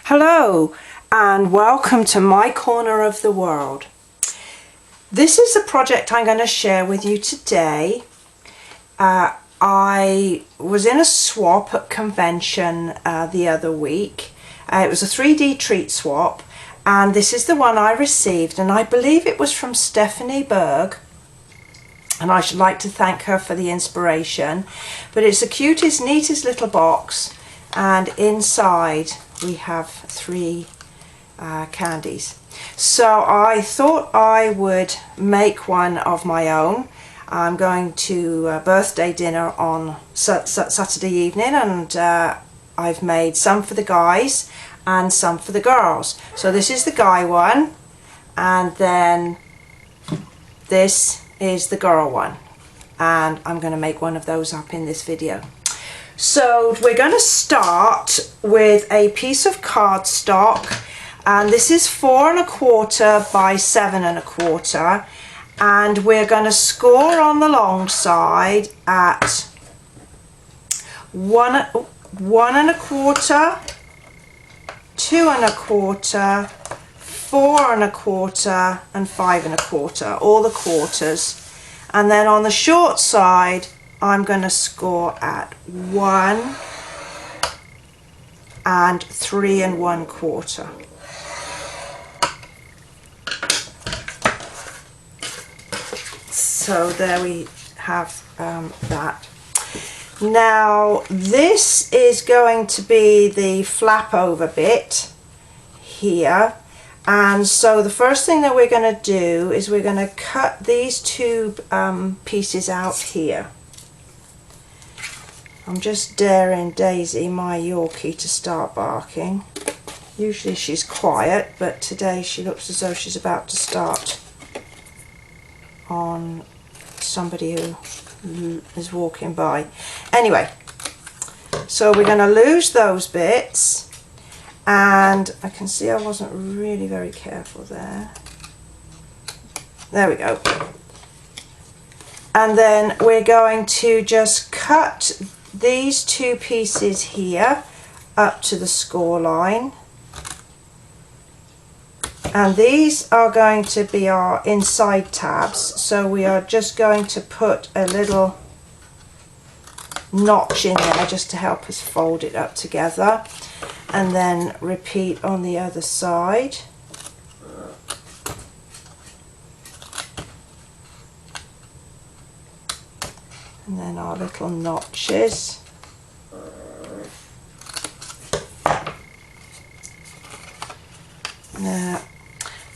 Hello and welcome to my corner of the world. This is a project I'm going to share with you today. I was in a swap at convention the other week. It was a 3D treat swap, and this is the one I received, and I believe it was from Stephanie Berg, and I should like to thank her for the inspiration. But it's the cutest, neatest little box, and inside we have three candies. So I thought I would make one of my own. I'm going to a birthday dinner on Saturday evening, and I've made some for the guys and some for the girls. So this is the guy one, and then this is the girl one, and I'm going to make one of those up in this video. So we're going to start with a piece of cardstock, and this is 4 1/4 by 7 1/4, and we're going to score on the long side at 1 1/4, 2 1/4, 4 1/4, and 5 1/4, all the quarters. And then on the short side I'm going to score at 1 and 3 1/4. So there we have that. Now this is going to be the flap over bit here, and so the first thing that we're going to do is we're going to cut these two pieces out here. I'm just daring Daisy, my Yorkie, to start barking. Usually she's quiet, but today she looks as though she's about to start on somebody who is walking by. Anyway, so we're going to lose those bits, and I can see I wasn't really very careful there. There we go. And then we're going to just cut these two pieces here up to the score line, and these are going to be our inside tabs, so we are just going to put a little notch in there just to help us fold it up together, and then repeat on the other side. And then our little notches. Now,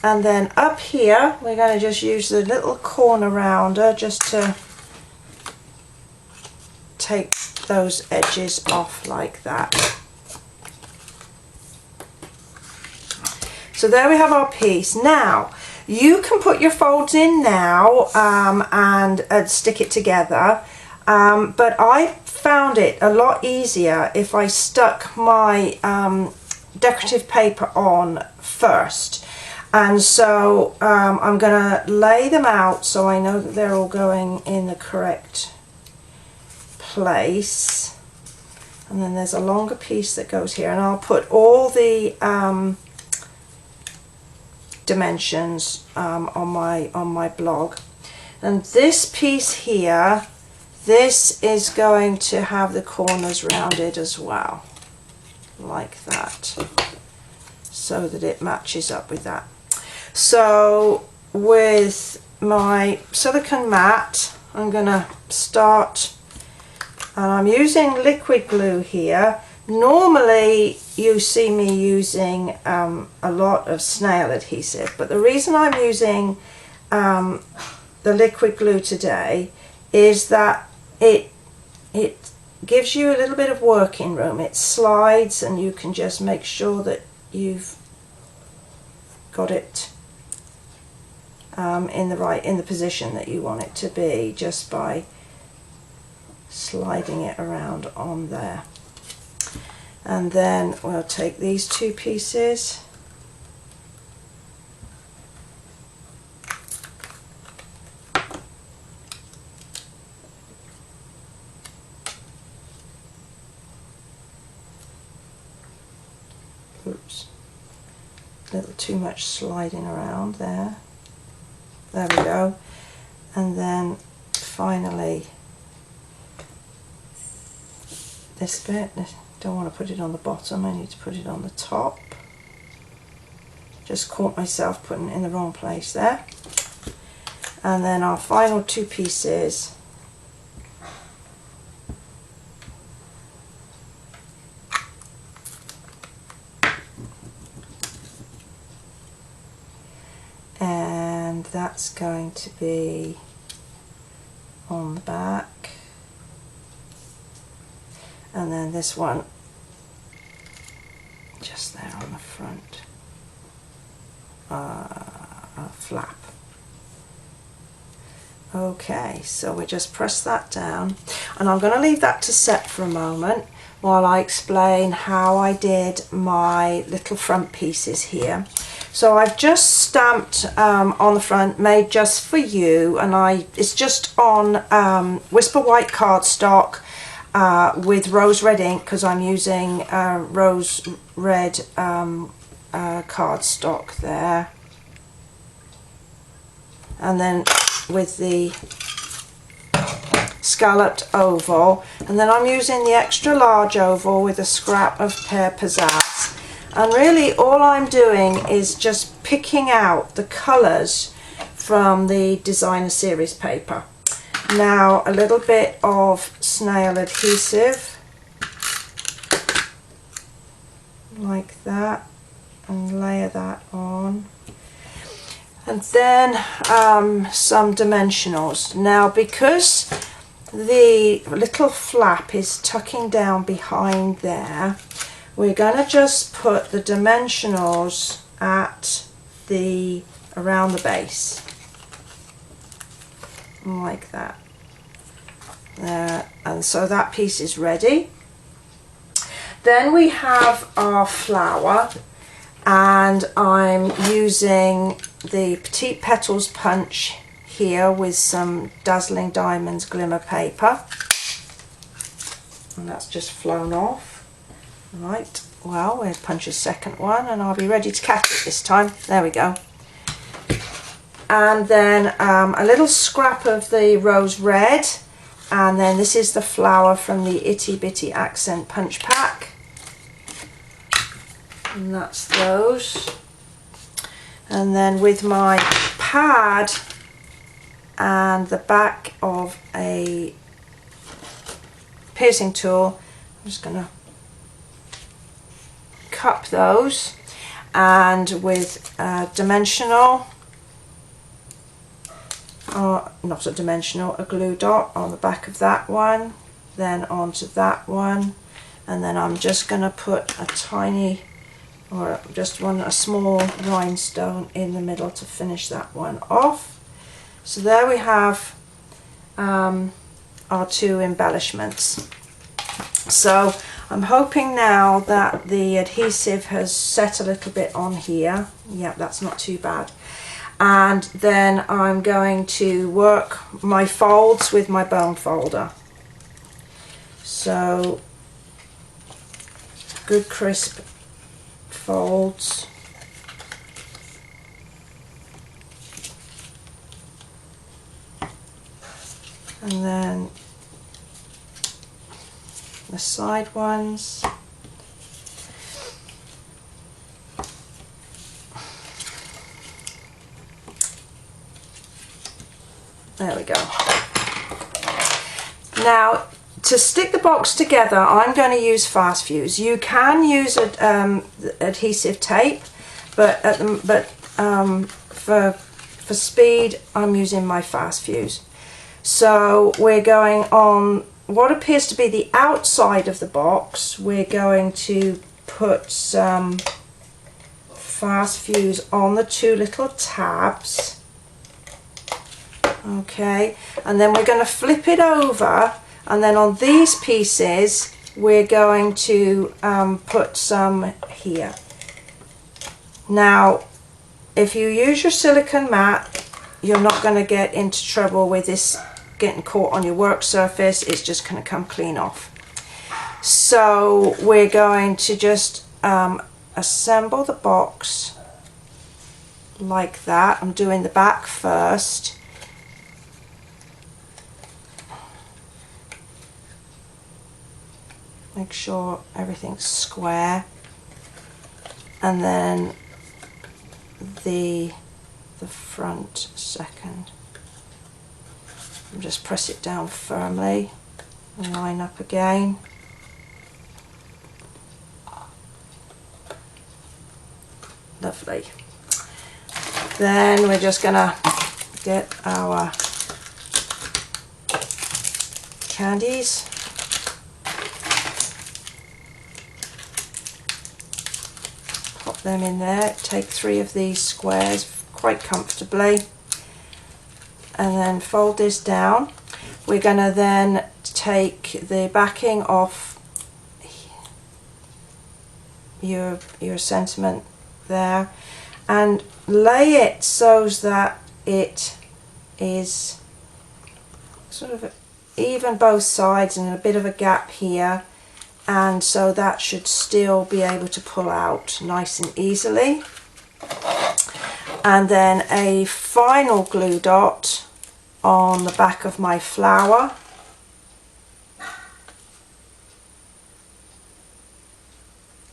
and then up here we're going to just use the little corner rounder just to take those edges off like that. So there we have our piece. Now you can put your folds in now and stick it together, but I found it a lot easier if I stuck my decorative paper on first. And so I'm going to lay them out so I know that they're all going in the correct place. And then there's a longer piece that goes here, and I'll put all the dimensions on my blog. And this piece here, this is going to have the corners rounded as well, like that, so that it matches up with that. So with my silicone mat, I'm going to start, and I'm using liquid glue here. Normally you see me using a lot of snail adhesive, but the reason I'm using the liquid glue today is that it gives you a little bit of working room. It slides, and you can just make sure that you've got it in the position that you want it to be, just by sliding it around on there. And then we'll take these two pieces, Oops, a little too much sliding around there. There we go. And then finally this bit, don't want to put it on the bottom, I need to put it on the top. Just caught myself putting it in the wrong place there. And then our final two pieces, and that's going to be on the back, and then this one just there on the front, flap. Okay, so we just press that down, and I'm going to leave that to set for a moment while I explain how I did my little front pieces here. So I've just stamped on the front, made just for you, and it's just on Whisper White cardstock with rose red ink, because I'm using rose red cardstock there, and then with the scalloped oval, and then I'm using the extra large oval with a scrap of pear pizzazz. And really all I'm doing is just picking out the colours from the designer series paper. Now a little bit of snail adhesive like that, and layer that on, and then some dimensionals. Now because the little flap is tucking down behind there, we're going to just put the dimensionals at around the base, like that. There, and so that piece is ready. Then we have our flower, and I'm using the Petite Petals punch here with some Dazzling Diamonds glimmer paper, and that's just flown off. Right, well, we'll punch a second one and I'll be ready to catch it this time. There we go. And then a little scrap of the rose red, and then this is the flower from the Itty Bitty Accent punch pack, and that's those. And then with my pad and the back of a piercing tool, I'm just going to cup those, and with a dimensional, not a dimensional, a glue dot on the back of that one, then onto that one, and then I'm just going to put a tiny, or just a small rhinestone in the middle to finish that one off. So there we have our two embellishments. So I'm hoping now that the adhesive has set a little bit on here. Yep, that's not too bad. And then I'm going to work my folds with my bone folder. So good crisp folds. And then the side ones. There we go. Now to stick the box together, I'm going to use fast fuse. You can use adhesive tape, but for speed I'm using my fast fuse. So we're going on what appears to be the outside of the box. We're going to put some fast fuse on the two little tabs. Okay, and then we're going to flip it over, and then on these pieces we're going to put some here. Now if you use your silicone mat, you're not going to get into trouble with this getting caught on your work surface. It's just going to come clean off. So we're going to just assemble the box like that. I'm doing the back first. Make sure everything's square, and then the front second. And just press it down firmly and line up again. Lovely. Then we're just gonna get our candies. Pop them in there. Take 3 of these squares quite comfortably, and then fold this down. We're gonna then take the backing off your sentiment there and lay it so that it is sort of even both sides and a bit of a gap here, and so that should still be able to pull out nice and easily. And then a final glue dot on the back of my flower.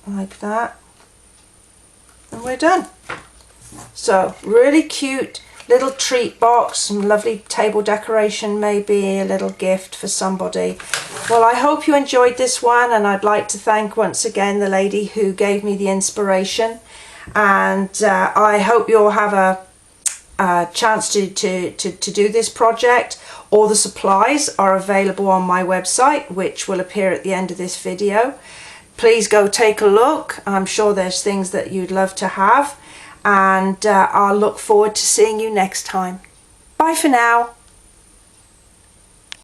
Like that. And we're done. So really cute little treat box, some lovely table decoration, maybe a little gift for somebody. Well, I hope you enjoyed this one, and I'd like to thank once again the lady who gave me the inspiration, and I hope you'll have a chance to do this project. All the supplies are available on my website, which will appear at the end of this video. Please go take a look. I'm sure there's things that you'd love to have, and I'll look forward to seeing you next time. Bye for now.